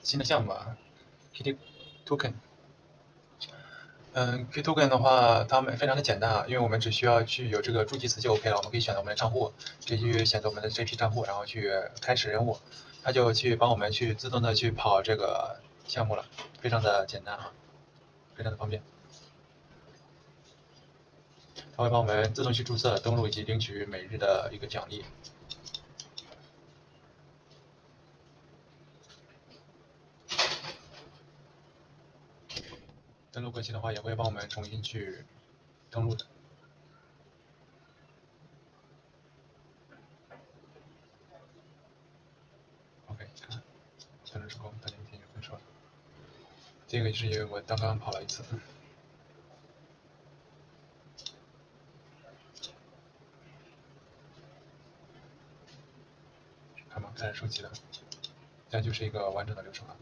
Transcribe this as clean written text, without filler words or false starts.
新的项目啊，Kitty Token。Kitty Token 的话，它们非常的简单啊，因为我们只需要去有这个助记词就 OK 了。我们可以选择我们的账户，可以去选择我们的 GP 账户，然后去开始任务，它就去帮我们去自动的去跑这个项目了，非常的简单啊，非常的方便。它会帮我们自动去注册、登录以及领取每日的一个奖励。登录过期的话，也会帮我们重新去登录的。OK，看登录成功，大家一天就分手了。这个是因为我刚刚跑了一次。看吧，开始收集了，这样就是一个完整的流程了。